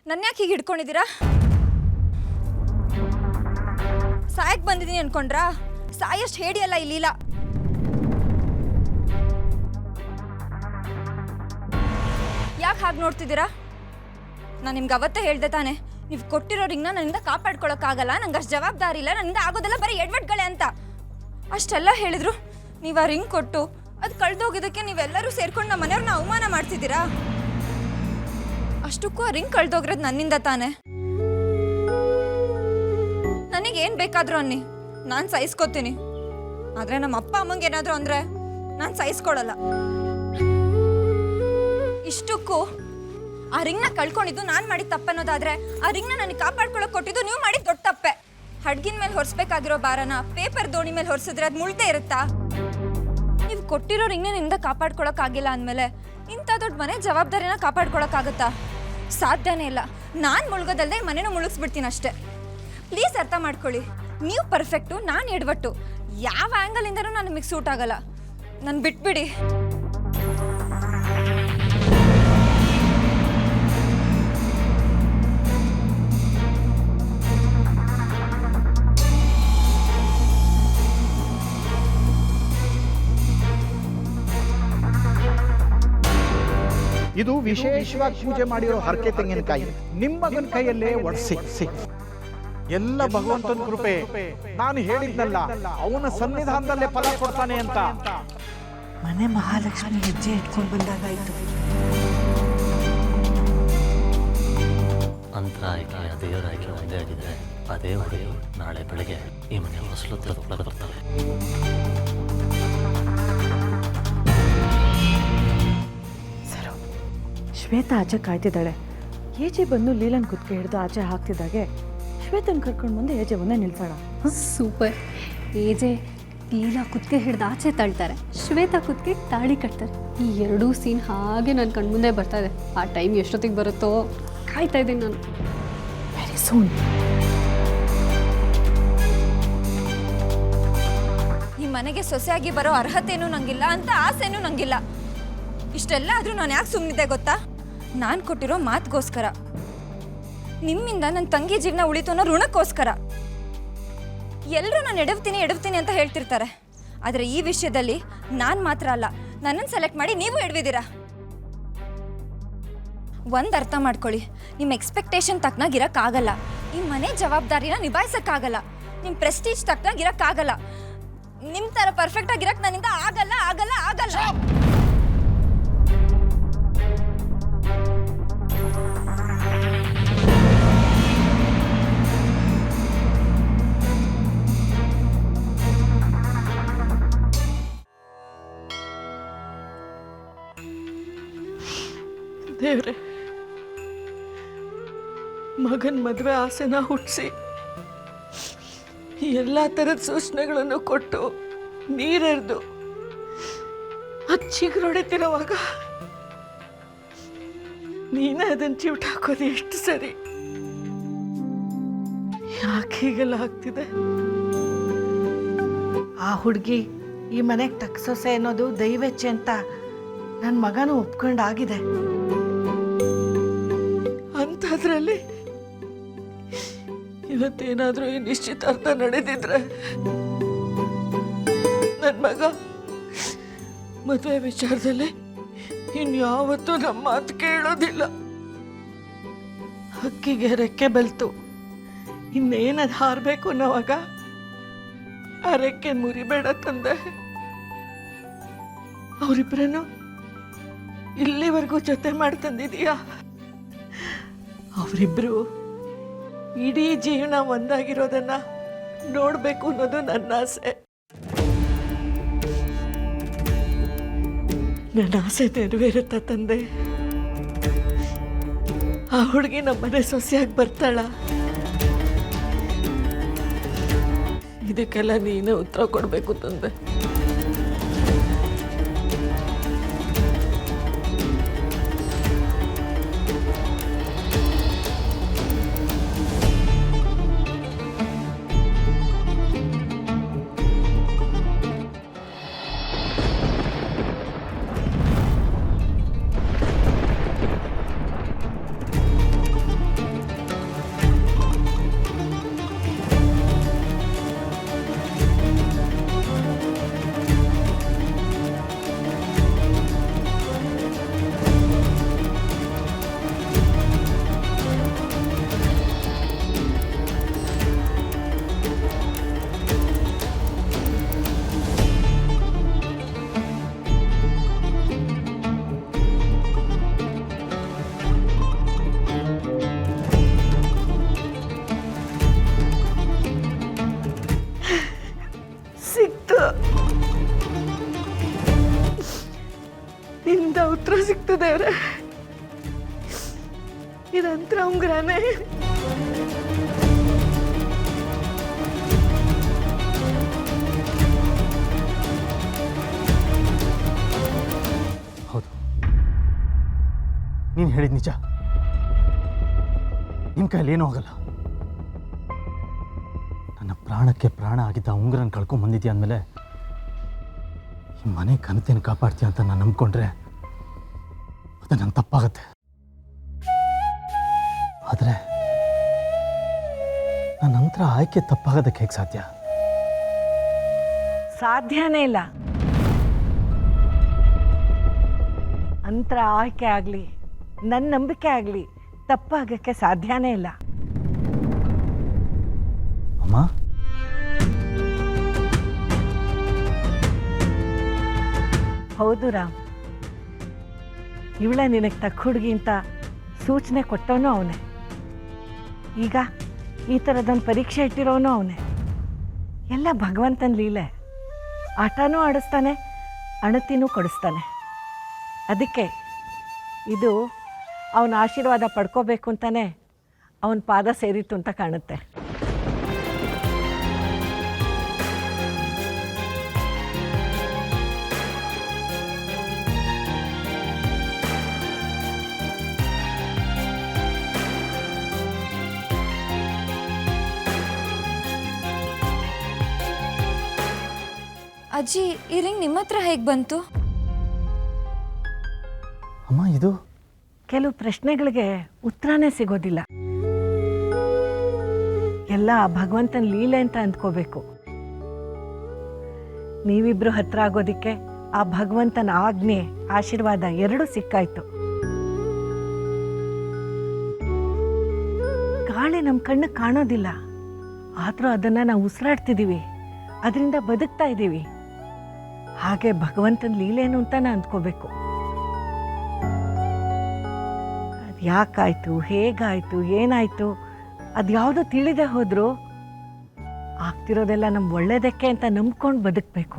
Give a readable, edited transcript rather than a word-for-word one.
ನನ್ನ ಯಾಕೆ ಹೀಗೆ ಹಿಡ್ಕೊಂಡಿದ್ದೀರಾ? ಸಾಯಕ್ಕೆ ಬಂದಿದ್ದೀನಿ ಅನ್ಕೊಂಡ್ರಾ? ಸಾಯಷ್ಟು ಹೇಡಿಯಲ್ಲ ಇಲ್ಲಿಲ್ಲ. ಯಾಕೆ ಹಾಗೆ ನೋಡ್ತಿದ್ದೀರಾ? ನಾನು ನಿಮ್ಗೆ ಅವತ್ತೇ ಹೇಳ್ದೆ ತಾನೆ, ನೀವು ಕೊಟ್ಟಿರೋ ರಿಂಗ್ನ ನನ್ನಿಂದ ಕಾಪಾಡ್ಕೊಳಕ್ಕಾಗಲ್ಲ, ನಂಗೆ ಅಷ್ಟು ಜವಾಬ್ದಾರಿ ಇಲ್ಲ, ನನ್ನಿಂದ ಆಗೋದೆಲ್ಲ ಬರೀ ಎಡ್ವಟ್ಗಳೇ ಅಂತ. ಅಷ್ಟೆಲ್ಲ ಹೇಳಿದ್ರು ನೀವು ಆ ರಿಂಗ್ ಕೊಟ್ಟು ಅದು ಕಳೆದೋಗಿದ್ದಕ್ಕೆ ನೀವೆಲ್ಲರೂ ಸೇರ್ಕೊಂಡು ನಮ್ಮ ಮನೆಯವ್ರನ್ನ ಅವಮಾನ ಮಾಡ್ತಿದ್ದೀರಾ. ಅಷ್ಟಕ್ಕೂ ಆ ರಿಂಗ್ ಕಳೆದೋಗಿರೋದು ನನ್ನಿಂದ ತಾನೆ. ನನಗೇನು ಬೇಕಾದರೂ ಅನ್ನಿ, ನಾನು ಸಹಿಸ್ಕೋತೀನಿ. ಆದರೆ ನಮ್ಮ ಅಪ್ಪ ಅಮ್ಮಂಗೆ ಏನಾದರೂ ಅಂದರೆ ನಾನು ಸಹಿಸ್ಕೊಳಲ್ಲ. ಇಷ್ಟಕ್ಕೂ ಆ ರಿಂಗ್ನ ಕಳ್ಕೊಂಡಿದ್ದು ನಾನು ಮಾಡಿದ ತಪ್ಪನ್ನೋದಾದ್ರೆ, ಆ ರಿಂಗ್ನ ನನಗೆ ಕಾಪಾಡ್ಕೊಳ್ಳೋಕೆ ಕೊಟ್ಟಿದ್ದು ನೀವು ಮಾಡಿದ ದೊಡ್ಡ ತಪ್ಪೆ. ಹಡ್ಗಿನ ಮೇಲೆ ಹೊರಿಸ್ಬೇಕಾಗಿರೋ ಭಾರನ ಪೇಪರ್ ದೋಣಿ ಮೇಲೆ ಹೊರಿಸಿದ್ರೆ ಅದು ಮುಳ್ದೇ ಇರುತ್ತಾ? ನೀವು ಕೊಟ್ಟಿರೋ ರಿಂಗ್ನ ನಿಮ್ಮಿಂದ ಕಾಪಾಡ್ಕೊಳಕ್ಕಾಗಿಲ್ಲ ಅಂದಮೇಲೆ ಇಂಥ ದೊಡ್ಡ ಮನೆ ಜವಾಬ್ದಾರಿನ ಕಾಪಾಡ್ಕೊಳಕ್ಕಾಗುತ್ತಾ? ಸಾಧ್ಯನೇ ಇಲ್ಲ. ನಾನು ಮುಳುಗೋದಲ್ಲದೆ ಮನೇನೂ ಮುಳುಗಿಸ್ಬಿಡ್ತೀನಿ ಅಷ್ಟೇ. ಪ್ಲೀಸ್ ಅರ್ಥ ಮಾಡ್ಕೊಳ್ಳಿ, ನೀವು ಪರ್ಫೆಕ್ಟು, ನಾನು ಎಡವಟ್ಟು. ಯಾವ ಆ್ಯಂಗಲಿಂದನೂ ನಾನು ನಿಮಗೆ ಸೂಟ್ ಆಗಲ್ಲ. ನಾನು ಬಿಟ್ಬಿಡಿ. ಇದು ವಿಶೇಷವಾಗಿ ಪೂಜೆ ಮಾಡಿರೋ ಹರಕೆ ತೆಂಗಿನಕಾಯಿ ನಿಮ್ಮ ಮಗನ ಕೈಯಲ್ಲೇ ಒಡಿಸಿ. ಎಲ್ಲ ಭಗವಂತನ ಕೃಪೆ. ನಾನು ಹೇಳಿದ್ನಲ್ಲ, ಅವನ ಸನ್ನಿಧಾನದಲ್ಲೇ ಫಲ ಕೊಡ್ತಾನೆ ಅಂತ. ಮನೆ ಮಹಾಲಕ್ಷ್ಮಿ ಹೆಜ್ಜೆ ಇಟ್ಕೊಂಡು ಬಂದಾಗಾಯ್ತು. ಅಂತರ ಆಯ್ಕೆ ದೇವರ ಆಯ್ಕೆ ಒಂದೇ ಆಗಿದ್ರೆ ಅದೇ ಹುಡುಗಿ ನಾಳೆ ಬೆಳಗ್ಗೆ ಈ ಮನೆ ಹೊಸಲು ತೆಗೆದುಕೊಳ್ಳಲು ಬರ್ತವೆ. ಶ್ವೇತಾ ಆಚೆ ಕಾಯ್ತಿದ್ದಾಳೆ. ಏಜೆ ಬಂದು ಲೀಲನ್ ಕುತ್ಕೆ ಹಿಡಿದು ಆಚೆ ಹಾಕ್ತಿದ್ದಾಗೆ ಶ್ವೇತನ್ ಕರ್ಕೊಂಡು ಮುಂದೆ ಏಜೆ ಒಂದೇ ನಿಲ್ಸೋಣ. ಸೂಪರ್. ಏಜೆ ಲೀಲಾ ಕುತ್ಕೆ ಹಿಡ್ದು ಆಚೆ ತಳ್ತಾರೆ, ಶ್ವೇತಾ ಕುತ್ಕೆ ತಾಳಿ ಕಟ್ತಾರೆ. ಈ ಎರಡೂ ಸೀನ್ ಹಾಗೆ ನನ್ನ ಕಣ್ಮುಂದೆ ಬರ್ತಾ ಇದೆ. ಆ ಟೈಮ್ ಎಷ್ಟೊತ್ತಿಗೆ ಬರುತ್ತೋ ಕಾಯ್ತಾ ಇದ್ದೀನಿ ನಾನು. Very soon. ಈ ಮನೆಗೆ ಸೊಸೆಯಾಗಿ ಬರೋ ಅರ್ಹತೆನೂ ನಂಗಿಲ್ಲ ಅಂತ ಆಸೆನೂ ನಂಗಿಲ್ಲ. ಇಷ್ಟೆಲ್ಲ ಆದರೂ ನಾನು ಯಾಕೆ ಸುಮ್ಮನಿದ್ದೆ ಗೊತ್ತಾ? ನಾನು ಕೊಟ್ಟಿರೋ ಮಾತಿಗೋಸ್ಕರ. ನಿಮ್ಮಿಂದ ನನ್ನ ತಂಗಿ ಜೀವನ ಉಳಿತು ಅನ್ನೋ ಋಣಕ್ಕೋಸ್ಕರ. ಎಲ್ಲರೂ ನಾನು ಎಡವ್ತೀನಿ ಅಂತ ಹೇಳ್ತಿರ್ತಾರೆ, ಆದರೆ ಈ ವಿಷಯದಲ್ಲಿ ನಾನು ಮಾತ್ರ ಅಲ್ಲ, ನನ್ನನ್ನು ಸೆಲೆಕ್ಟ್ ಮಾಡಿ ನೀವು ಎಡವಿದ್ದೀರಾ. ಒಂದು ಅರ್ಥ ಮಾಡ್ಕೊಳ್ಳಿ, ನಿಮ್ಮ ಎಕ್ಸ್ಪೆಕ್ಟೇಷನ್ ತಕ್ಕನಾಗಿರೋಕ್ಕಾಗಲ್ಲ. ಈ ಮನೆ ಜವಾಬ್ದಾರಿನ ನಿಭಾಯಿಸೋಕ್ಕಾಗಲ್ಲ. ನಿಮ್ಮ ಪ್ರೆಸ್ಟೀಜ್ ತಕ್ಕನಾಗಿರೋಕ್ಕಾಗಲ್ಲ. ನಿಮ್ಮ ಥರ ಪರ್ಫೆಕ್ಟಾಗಿರೋಕ್ಕೆ ನನ್ನಿಂದ ಆಗಲ್ಲ ಆಗಲ್ಲ ಆಗಲ್ಲ. ದೇವ್ರೆ, ಮಗನ ಮದುವೆ ಆಸೆನ ಹುಟ್ಟಿಸಿ ಎಲ್ಲ ಥರದ ಸೂಚನೆಗಳನ್ನು ಕೊಟ್ಟು ನೀರೆರೆದು ಅದು ಚಿಗುರೊಡಿತಿರೋವಾಗ ನೀನೇ ಅದನ್ನು ಚಿವುಟ ಹಾಕೋದು ಎಷ್ಟು ಸರಿ? ಯಾಕೆ ಹೀಗೆಲ್ಲ ಆಗ್ತಿದೆ? ಆ ಹುಡುಗಿ ಈ ಮನೆಗೆ ತಕ್ಕ ಸೊಸೆ ಅನ್ನೋದು ದೈವಚ್ಚೆ ಅಂತ ನನ್ನ ಮಗನೂ ಒಪ್ಕೊಂಡಾಗಿದೆ. ಅಂಥದ್ರಲ್ಲಿ ಇವತ್ತೇನಾದರೂ ಈ ನಿಶ್ಚಿತಾರ್ಥ ನಡೆದಿದ್ರೆ ನನ್ನ ಮಗ ಮದುವೆ ವಿಚಾರದಲ್ಲಿ ಇನ್ಯಾವತ್ತೂ ನಮ್ಮ ಮಾತು ಕೇಳೋದಿಲ್ಲ. ಹಕ್ಕಿಗೆ ರೆಕ್ಕೆ ಬೆಲ್ತು, ಇನ್ನೇನದು ಹಾರಬೇಕು ಅನ್ನೋವಾಗ ಆ ರೆಕ್ಕೆ ಮುರಿಬೇಡ ತಂದೆ. ಅವರಿಬ್ಬರನ್ನು ಇಲ್ಲಿವರೆಗೂ ಜೊತೆ ಮಾಡ್ತಂದಿದೀಯಾ? ಅವರಿಬ್ರು ಇಡೀ ಜೀವನ ಒಂದಾಗಿರೋದನ್ನ ನೋಡ್ಬೇಕು ಅನ್ನೋದು ನನ್ನ ಆಸೆ. ನನ್ನ ಆಸೆ ನೆರವೇರುತ್ತಾ ತಂದೆ? ಆ ಹುಡುಗಿ ನಮ್ಮನೆ ಸೊಸೆಯಾಗಿ ಬರ್ತಾಳ? ಇದಕ್ಕೆಲ್ಲ ನೀನೇ ಉತ್ತರ ಕೊಡಬೇಕು ತಂದೆ. ಗೊತ್ತು ದೇವ್ರೆ, ಇದಂತ್ರ ಉಂಗ್ರನೇ. ಹೌದು, ನೀನು ಹೇಳಿದ ನಿಜ. ನಿನ್ನ ಕೈಯಲ್ಲಿ ಏನೂ ಆಗಲ್ಲ. ನನ್ನ ಪ್ರಾಣಕ್ಕೆ ಪ್ರಾಣ ಆಗಿದ್ದ ಉಂಗುರನ ಕಳ್ಕೊಂಡ್ ಬಂದಿದ್ಯಾ ಅಂದಮೇಲೆ ಈ ಮನೆ ಘನತೆಯನ್ನು ಕಾಪಾಡ್ತೀಯ ಅಂತ ನಾನು ನಂಬ್ಕೊಂಡ್ರೆ ಅದು ನನ್ನ ತಪ್ಪಾಗತ್ತೆ. ಆದರೆ ನನ್ನ ನಂತರ ಆಯ್ಕೆ ತಪ್ಪಾಗೋದಕ್ಕೆ ಹೇಗೆ ಸಾಧ್ಯ? ಸಾಧ್ಯನೇ ಇಲ್ಲ. ಅಂತರ ಆಯ್ಕೆ ಆಗಲಿ, ನನ್ನ ನಂಬಿಕೆ ಆಗಲಿ ತಪ್ಪಾಗಕ್ಕೆ ಸಾಧ್ಯನೇ ಇಲ್ಲ. ಅಮ್ಮ, ಹೌದು ರಾಮ್, ಇವಳ ನಿನಗೆ ತಕ್ಕ ಹುಡುಗಿ ಅಂತ ಸೂಚನೆ ಕೊಟ್ಟವನು ಅವನೇ. ಈಗ ಈ ಥರದೊಂದು ಪರೀಕ್ಷೆ ಇಟ್ಟಿರೋನು ಅವನೇ. ಎಲ್ಲ ಭಗವಂತನ ಲೀಲೆ. ಆಟನೂ ಆಡಿಸ್ತಾನೆ, ಅಣತಿನೂ ಕೊಡಿಸ್ತಾನೆ. ಅದಕ್ಕೆ ಇದು ಅವನ ಆಶೀರ್ವಾದ ಪಡ್ಕೋಬೇಕು ಅಂತಾನೆ ಅವನ ಪಾದ ಸೇರಿತ್ತು ಅಂತ ಕಾಣುತ್ತೆ. ಅಜ್ಜಿ, ಈ ರಿಂಗ್ ನಿಮ್ಮ ಹತ್ರ ಹೇಗೆ ಬಂತು? ಅಮ್ಮ, ಇದು ಕೆಲವು ಪ್ರಶ್ನೆಗಳಿಗೆ ಉತ್ತರನೇ ಸಿಗೋದಿಲ್ಲ. ಎಲ್ಲ ಭಗವಂತನ ಲೀಲೆ ಅಂತ ಅಂದ್ಕೋಬೇಕು. ನೀವಿಬ್ರು ಹತ್ರ ಆಗೋದಿಕ್ಕೆ ಆ ಭಗವಂತನ ಆಜ್ಞೆ, ಆಶೀರ್ವಾದ ಎರಡೂ ಸಿಕ್ಕಾಯ್ತು. ಗಾಳಿ ನಮ್ಮ ಕಣ್ಣು ಕಾಣೋದಿಲ್ಲ, ಆದರೂ ಅದನ್ನು ನಾವು ಉಸಿರಾಡ್ತಿದ್ದೀವಿ, ಅದರಿಂದ ಬದುಕ್ತಾ ಇದ್ದೀವಿ. ಹಾಗೆ ಭಗವಂತನ ಲೀಲೇನು ಅಂತಾನೆ ಅಂದ್ಕೋಬೇಕು. ಅದು ಯಾಕಾಯ್ತು, ಹೇಗಾಯ್ತು, ಏನಾಯ್ತು ಅದ್ಯಾವುದು ತಿಳಿದೇ ಹೋದರೂ ಆಗ್ತಿರೋದೆಲ್ಲ ನಮ್ಮ ಒಳ್ಳೇದಕ್ಕೆ ಅಂತ ನಂಬ್ಕೊಂಡು ಬದುಕಬೇಕು.